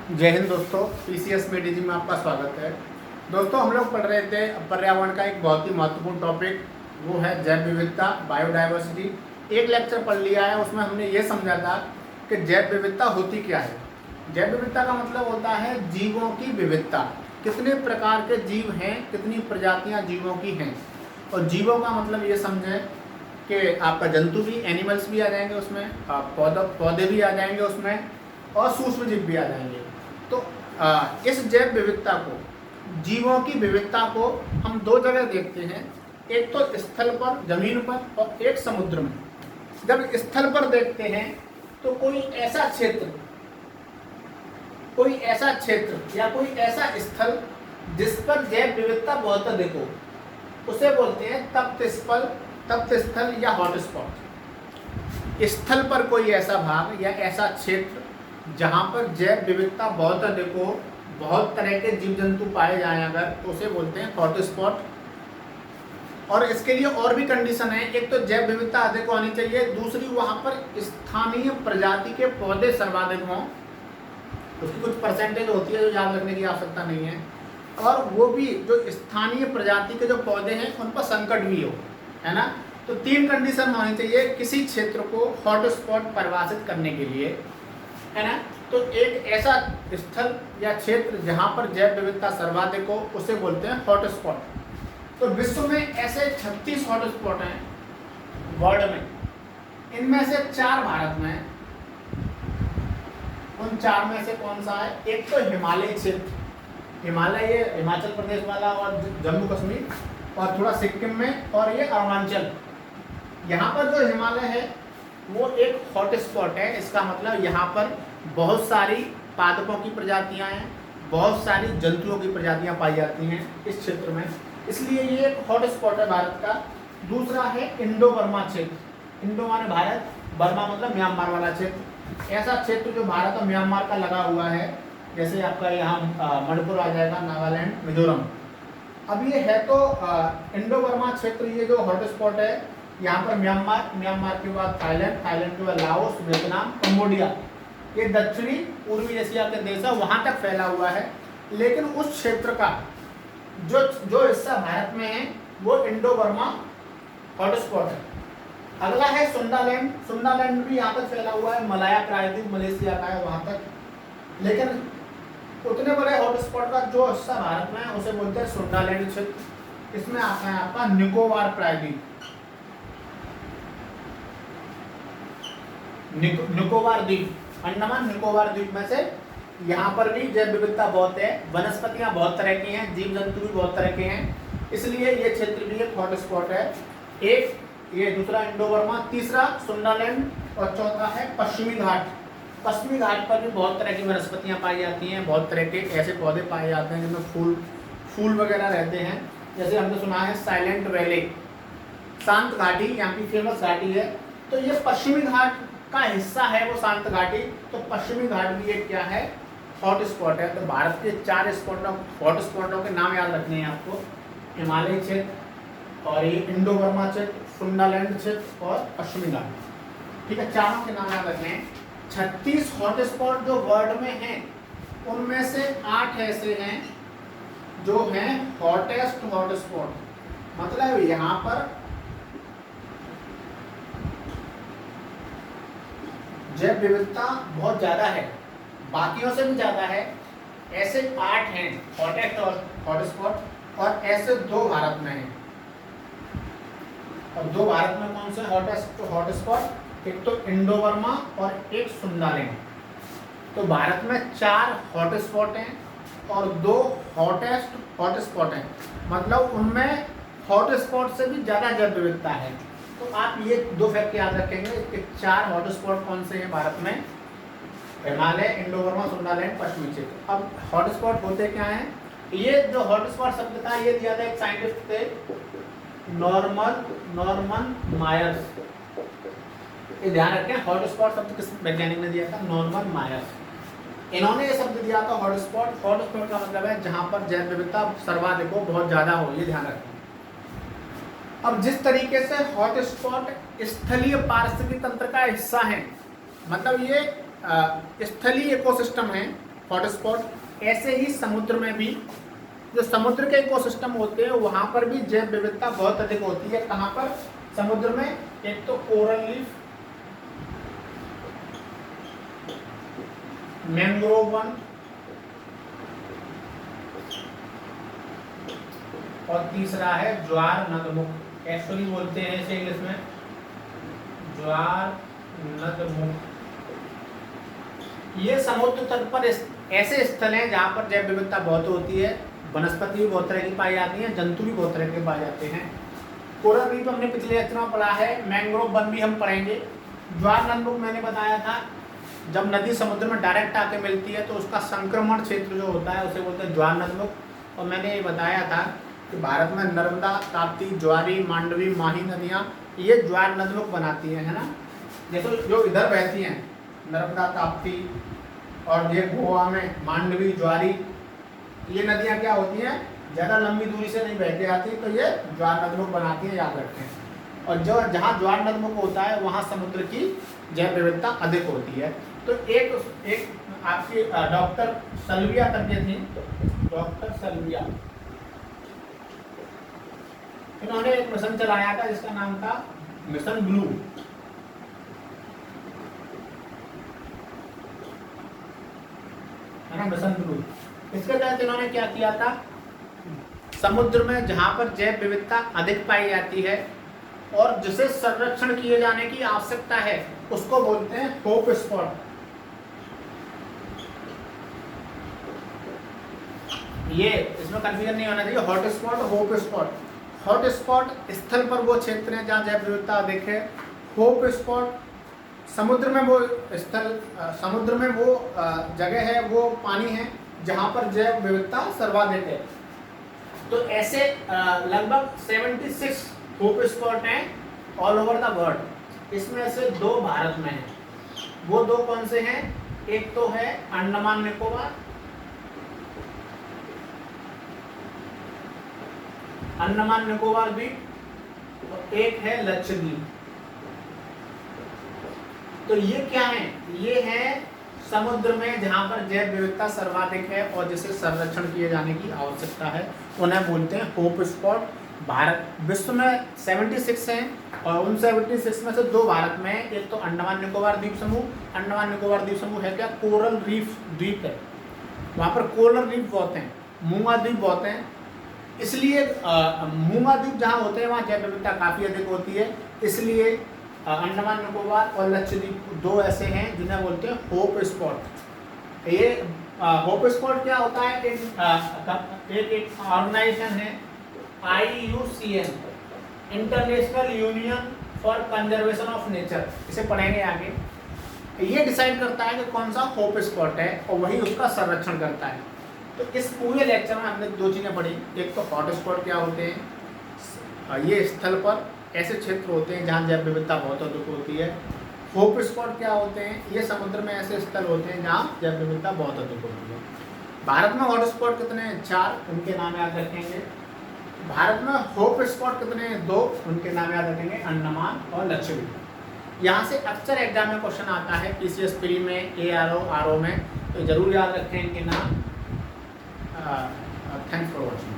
जय हिंद दोस्तों, PCS media में आपका स्वागत है। दोस्तों, हम लोग पढ़ रहे थे पर्यावरण का एक बहुत ही महत्वपूर्ण टॉपिक, वो है जैव विविधता, बायोडाइवर्सिटी। एक लेक्चर पढ़ लिया है, उसमें हमने ये समझा था कि जैव विविधता होती क्या है। जैव विविधता का मतलब होता है जीवों की विविधता, कितने प्रकार के जीव हैं, कितनी प्रजातियाँ जीवों की हैं। और जीवों का मतलब ये समझें कि आपका जंतु भी, एनिमल्स भी आ जाएंगे उसमें, पौधे भी आ जाएंगे उसमें, और सूक्ष्म जीव भी आ जाएंगे। तो इस जैव विविधता को, जीवों की विविधता को हम दो जगह देखते हैं, एक तो स्थल पर, जमीन पर, और एक समुद्र में। जब स्थल पर देखते हैं तो कोई ऐसा क्षेत्र या कोई ऐसा स्थल जिस पर जैव विविधता बहुत अधिक हो, उसे बोलते हैं तप्त स्थल या हॉटस्पॉट। स्थल पर कोई ऐसा भाग या ऐसा क्षेत्र जहाँ पर जैव विविधता बहुत अधिक हो, बहुत तरह के जीव जंतु पाए जाएं अगर, तो उसे बोलते हैं हॉटस्पॉट। और इसके लिए और भी कंडीशन है, एक तो जैव विविधता अधिक होनी चाहिए, दूसरी वहाँ पर स्थानीय प्रजाति के पौधे सर्वाधिक हों। उसकी कुछ परसेंटेज होती है जो याद रखने की आवश्यकता नहीं है। और वो भी जो स्थानीय प्रजाति के जो पौधे हैं उन पर संकट भी हो, है ना। तो तीन कंडीशन होनी चाहिए किसी क्षेत्र को हॉटस्पॉट परिभाषित करने के लिए, है ना। तो एक ऐसा स्थल या क्षेत्र जहाँ पर जैव विविधता सर्वाधिक हो, उसे बोलते हैं हॉटस्पॉट। तो विश्व में ऐसे 36 हॉटस्पॉट हैं वर्ल्ड में, इनमें से 4 भारत में हैं। उन 4 में से कौन सा है? एक तो हिमालय क्षेत्र, हिमालय ये हिमाचल प्रदेश वाला और जम्मू कश्मीर, और थोड़ा सिक्किम में, और ये अरुणाचल। यहाँ पर जो हिमालय है वो एक हॉटस्पॉट है। इसका मतलब यहाँ पर बहुत सारी पादपों की प्रजातियाँ हैं, बहुत सारी जंतुओं की प्रजातियाँ पाई जाती हैं इस क्षेत्र में, इसलिए ये एक हॉटस्पॉट है भारत का। दूसरा है इंडो बर्मा क्षेत्र। इंडो माने भारत, बर्मा मतलब म्यांमार वाला क्षेत्र। ऐसा क्षेत्र जो भारत और म्यांमार का लगा हुआ है, जैसे आपका यहाँ मणिपुर आ जाएगा, नागालैंड, मिजोरम। अब ये है तो इंडो बर्मा क्षेत्र, ये जो हॉटस्पॉट है, यहाँ पर म्यांमार के बाद थाईलैंड के बाद लाओस, वियतनाम, कंबोडिया, ये दक्षिणी पूर्वी एशिया के देश है, वहाँ तक फैला हुआ है। लेकिन उस क्षेत्र का जो हिस्सा भारत में है वो इंडो बर्मा हॉटस्पॉट है। अगला है सुंडालैंड भी यहाँ तक फैला हुआ है, मलाया प्रायद्वीप मलेशिया का है वहाँ तक। लेकिन उतने बड़े हॉटस्पॉट का जो हिस्सा भारत में है उसे बोलते हैं सुंडालैंड क्षेत्र। इसमें आता है आपका निकोबार प्रायद्वीप, निकोबार द्वीप, अंडमान निकोबार द्वीप में से। यहाँ पर भी जैव विविधता बहुत है, वनस्पतियाँ बहुत तरह की हैं, जीव जंतु भी बहुत तरह के हैं, इसलिए ये क्षेत्र भी एक हॉटस्पॉट है। एक ये, दूसरा इंडो बर्मा, तीसरा सुंडालैंड, और चौथा है पश्चिमी घाट। पश्चिमी घाट पर भी बहुत तरह की वनस्पतियाँ पाई जाती हैं, बहुत तरह के ऐसे पौधे पाए जाते हैं जिनमें फूल वगैरह रहते हैं। जैसे हमने सुना है साइलेंट वैली, शांत घाटी यहाँ की फेमस घाटी है। तो ये पश्चिमी घाट का हिस्सा है वो शांत घाटी। तो पश्चिमी घाट भी एक क्या है? हॉटस्पॉट है। तो भारत के 4 हॉटस्पॉटों के नाम याद रखने हैं आपको, हिमालय क्षेत्र, और ये इंडो बर्मा क्षेत्र, सुंडालैंड क्षेत्र, और पश्चिमी घाट। ठीक है, चारों के नाम याद रखने हैं। 36 हॉटस्पॉट जो वर्ल्ड में हैं, उनमें से 8 ऐसे हैं जो हैं हॉटेस्ट हॉटस्पॉट। मतलब यहाँ पर जैव विविधता बहुत ज़्यादा है, बाकियों से भी ज़्यादा है। ऐसे 8 हैं हॉटेस्ट हॉटस्पॉट, और ऐसे 2 भारत में हैं। और 2 भारत में कौन से हॉटेस्ट हॉटस्पॉट? एक तो इंडो बर्मा और एक सुंडालैंड। तो भारत में 4 हॉटस्पॉट हैं और 2 हॉटेस्ट हॉटस्पॉट हैं। मतलब उनमें हॉटस्पॉट से भी ज़्यादा जैव विविधता है। तो आप ये 2 फैक्ट याद रखेंगे कि 4 हॉटस्पॉट कौन से हैं भारत में? हिमालय, इंडो बर्मा, सुंडालैंड, पश्चिमी क्षेत्र। अब हॉटस्पॉट होते क्या हैं? ये जो हॉटस्पॉट शब्द था ये दिया था एक साइंटिस्ट थे, नॉर्मन मायर्स। ये ध्यान रखें, हॉटस्पॉट शब्द किस वैज्ञानिक ने दिया था? Norman Myers. इन्होंने ये शब्द दिया था हॉटस्पॉट। हॉटस्पॉट का मतलब है जहाँ पर जैव विविधता सर्वाधिक हो, बहुत ज़्यादा हो, ये ध्यान रखें। अब जिस तरीके से हॉटस्पॉट स्थलीय पारिस्थितिकी तंत्र का हिस्सा है, मतलब ये स्थलीय इकोसिस्टम है, हॉटस्पॉट। ऐसे ही समुद्र में भी जो समुद्र के इकोसिस्टम होते हैं वहाँ पर भी जैव विविधता बहुत अधिक होती है। कहाँ पर? समुद्र में। एक तो कोरल रीफ, मैंग्रोव वन और तीसरा है ज्वार नदमुख। एक्चुअली बोलते हैं इसे इंग्लिश में ज्वार नदमुख। ये समुद्र तट पर ऐसे स्थल हैं जहाँ पर जैव विविधता बहुत होती है। वनस्पति भी बहुत तरह की पाई जाती हैं, जंतु भी बहुत तरह के पाए जाते हैं। कोरल रीफ हमने पिछले लेक्चर में पढ़ा है, मैंग्रोव वन भी हम पढ़ेंगे। ज्वार नदमुख मैंने बताया था, जब नदी समुद्र में डायरेक्ट आके मिलती है तो उसका संक्रमण क्षेत्र जो होता है उसे बोलते हैं ज्वार नदमुख। और मैंने ये बताया था कि भारत में नर्मदा, ताप्ती, ज्वारी, मांडवी, माही नदियाँ ये ज्वार नदमुख बनाती हैं, है ना। जैसे जो इधर बहती हैं नर्मदा, ताप्ती और ये गोवा में मांडवी, ज्वारी, ये नदियाँ क्या होती हैं? ज़्यादा लंबी दूरी से नहीं बह के आती, तो ये ज्वार नदमुख बनाती है, याद रखें। और जो जहाँ ज्वार नदमुख होता है वहाँ समुद्र की जैव विविधता अधिक होती है। तो एक आपकी डॉक्टर सल्विया करके थी, डॉक्टर सल्विया, इन्होंने एक मिशन चलाया था जिसका नाम था मिशन ब्लू। है ना, मिशन ब्लू। इसके तहत इन्होंने क्या किया था? समुद्र में जहां पर जैव विविधता अधिक पाई जाती है और जिसे संरक्षण किए जाने की आवश्यकता है उसको बोलते हैं होप स्पॉट। ये इसमें कंफ्यूजन नहीं होना चाहिए, हॉट स्पॉट और होप स्पॉट। हॉट स्पॉट स्थल पर वो क्षेत्र है जहाँ जैव विविधता अधिक है। होप स्पॉट समुद्र में वो स्थल, समुद्र में वो जगह है, वो पानी है जहाँ पर जैव विविधता सर्वाधिक है। तो ऐसे लगभग 76 होप स्पॉट हैं ऑल ओवर द वर्ल्ड। इसमें से 2 भारत में हैं। वो 2 कौन से हैं? एक तो है अंडमान निकोबार, अंडमान निकोबार द्वीप, और एक है लक्षद्वीप। तो ये क्या है? ये है समुद्र में जहाँ पर जैव विविधता सर्वाधिक है और जिसे संरक्षण किए जाने की आवश्यकता है, उन्हें बोलते हैं होप स्पॉट। भारत विश्व में 76 हैं और उन 76 में से 2 भारत में हैं। एक तो अंडमान निकोबार द्वीप समूह। अंडमान निकोबार द्वीप समूह है क्या? कोरल रीफ द्वीप है, वहाँ पर कोरल रीफ बहुत हैं, मूंगा द्वीप बहुत हैं। इसलिए मूंगा द्वीप जहाँ होते हैं वहाँ जैव विविधता काफ़ी अधिक होती है। इसलिए अंडमान निकोबार और लक्षद्वीप 2 ऐसे हैं जिन्हें बोलते हैं होप स्पॉट। ये होप स्पॉट क्या होता है? एक ऑर्गेनाइजेशन है IUCN, international union for conservation of nature. इसे पढ़ेंगे आगे। ये डिसाइड करता है कि कौन सा होप स्पॉट है और वही उसका संरक्षण करता है। तो इस पूरे लेक्चर में हमने 2 चीज़ें पढ़ी। एक तो हॉट स्पॉट क्या होते हैं, ये स्थल पर ऐसे क्षेत्र होते हैं जहाँ जैव विविधता बहुत अधिक होती है। होप स्पॉट क्या होते हैं? ये समुद्र में ऐसे स्थल होते हैं जहाँ जैव विविधता बहुत अधिक होती है। भारत में हॉट स्पॉट कितने हैं? 4, उनके नाम याद रखेंगे। भारत में होप स्पॉट कितने हैं? 2, उनके नाम याद रखेंगे, अंडमान और लक्षद्वीप। यहाँ से अक्सर एग्जाम में क्वेश्चन आता है PCS प्री में, ARO, RO में, तो जरूर याद रखें इनके नाम। Thanks for watching.